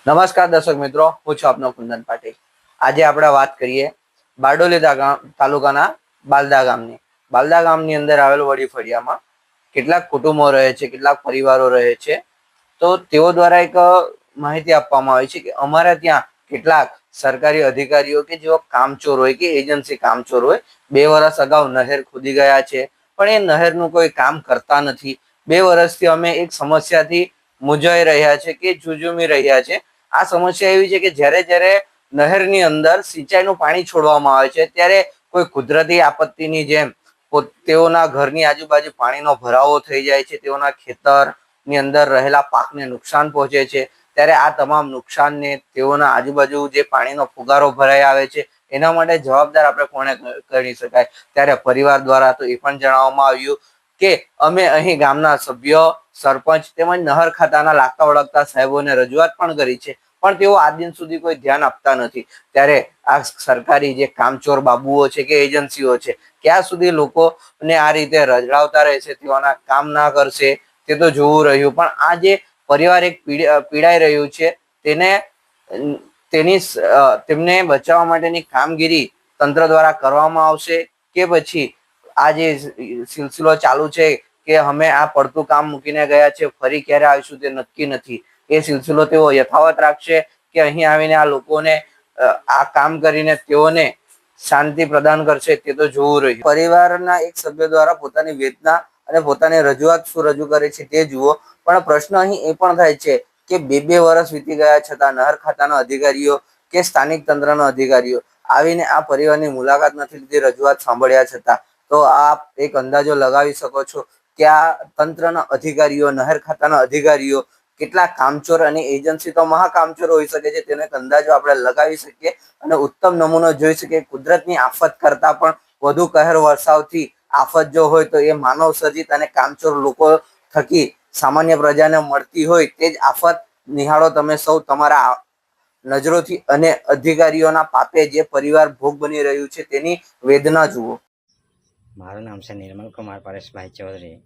નમસ્કાર દર્શક મિત્રો, હું છું આપનો કુંદન પાટીલ। આજે આપણે વાત કરીએ બારડોલી તાલુકાના બાલદા ગામની। બાલદા ગામની અંદર આવેલ વડી ફળિયામાં કેટલાક કુટુંબો રહે છે, કેટલાક પરિવારો રહે છે। તો તેઓ દ્વારા એક માહિતી આપવામાં આવી છે કે અમારા ત્યાં કેટલાક સરકારી અધિકારીઓ કે જેઓ કામચોર હોય કે એજન્સી કામચોર હોય 2 વર્ષ અગાઉ નહેર ખોદી ગયા છે, પણ એ નહેરનું કોઈ કામ કરતા નથી। 2 વર્ષથી અમે એક સમસ્યાથી મૂંઝાઈ રહ્યા છે કે ઝૂઝુમી રહ્યા છે। આ સમસ્યા એવી છે કે જ્યારે જ્યારે નહેરની અંદર સિંચાઈનું પાણી છોડવામાં આવે છે ત્યારે કોઈ કુદરતી આપત્તિની જેમ તેઓના ઘરની આજુબાજુ પાણીનો ભરાવો થઈ જાય છે, તેઓના ખેતરની અંદર રહેલા પાકને નુકસાન પહોંચે છે। ત્યારે આ તમામ નુકસાનને તેઓના આજુબાજુ જે પાણીનો ફુગારો ભરાઈ આવે છે એના માટે જવાબદાર આપણે કોને ગણી શકાય? ત્યારે પરિવાર દ્વારા તો એ પણ જણાવવામાં આવ્યું કે અમે અહીં ગામના સભ્યો, સરપંચ તેમજ નહર ખાતાના લાગતા વળગતા સાહેબોને રજૂઆત પણ કરી છે, પણ તેઓ આજ દિન સુધી કોઈ ધ્યાન આપતા નથી। ત્યારે આ સરકારી જે કામચોર બાબુઓ છે કે એજન્સીઓ છે, ક્યાં સુધી લોકોને આ રીતે રજડાવતા રહેશે, તેઓના કામ ના કરશે તે તો જોવું રહ્યું। પણ આ જે પરિવાર એક પીડાઈ રહ્યું છે તેમને બચાવવા માટેની કામગીરી તંત્ર દ્વારા કરવામાં આવશે કે પછી આ જે સિલસિલો ચાલુ છે કે અમે આ પડતું કામ મૂકીને ગયા છે, ફરી ક્યારે આવીશું તે નક્કી નથી। એ સિલસિલો તેઓ યથાવત રાખશે કે અહીં આવીને આ લોકોને આ કામ કરીને તેઓને શાંતિ પ્રદાન કરશે તે તો જોવું રહ્યું। પરિવારના એક સભ્ય દ્વારા પોતાની વેદના અને પોતાની રજૂઆત શું રજૂ કરે છે તે જુઓ, પણ પ્રશ્ન અહીં એ પણ થાય છે કે 2 વર્ષ વીતી ગયા છતાં નહર ખાતાના અધિકારીઓ કે સ્થાનિક તંત્રના અધિકારીઓ આવીને આ પરિવારની મુલાકાત નથી લીધી, રજૂઆત સાંભળ્યા છતાં। તો આપ એક અંદાજો લગાવી શકો છો કે આ તંત્રના અધિકારીઓ, નહેર ખાતાના અધિકારીઓ કેટલા કામચોર અને એજન્સી તો મહાકામચોર હોઈ શકે છે, તેનો એક અંદાજો આપણે લગાવી શકીએ અને ઉત્તમ નમૂનો જોઈ શકીએ। કુદરતની આફત કરતા પણ વધુ કહેર વર્ષાવથી આફત જો હોય તો એ માનવ સર્જિત અને કામચોર લોકો થકી સામાન્ય પ્રજાને મળતી હોય તે જ આફત નિહાળો તમે સૌ તમારા નજરોથી અને અધિકારીઓના પાપે જે પરિવાર ભોગ બની રહ્યું છે તેની વેદના જુઓ। મારું નામ છે નિર્મલ કુમાર પરેશભાઈ ચૌધરી,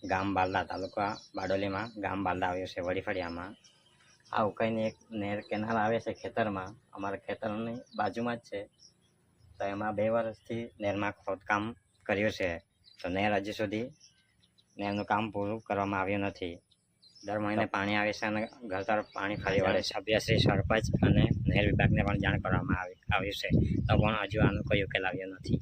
ગામ બાલદા, તાલુકા બારડોલીમાં ગામ બાલદા આવ્યું છે વડી ફળિયામાં। આ ઉકાઈની એક નહેર કેનાલ આવે છે ખેતરમાં, અમારા ખેતરની બાજુમાં જ છે। તો એમાં 2 વર્ષથી નહેરમાં ખોદકામ કર્યું છે, તો નહેર હજુ સુધી નહેરનું કામ પૂરું કરવામાં આવ્યું નથી। દર મહિને પાણી આવે છે અને ઘર તરફ પાણી ફરી વળે છે। સભ્યશ્રી, સરપંચ અને નહેર વિભાગને પણ જાણ કરવામાં આવ્યું છે, તો પણ હજુ આનો કોઈ ઉકેલ આવ્યો નથી।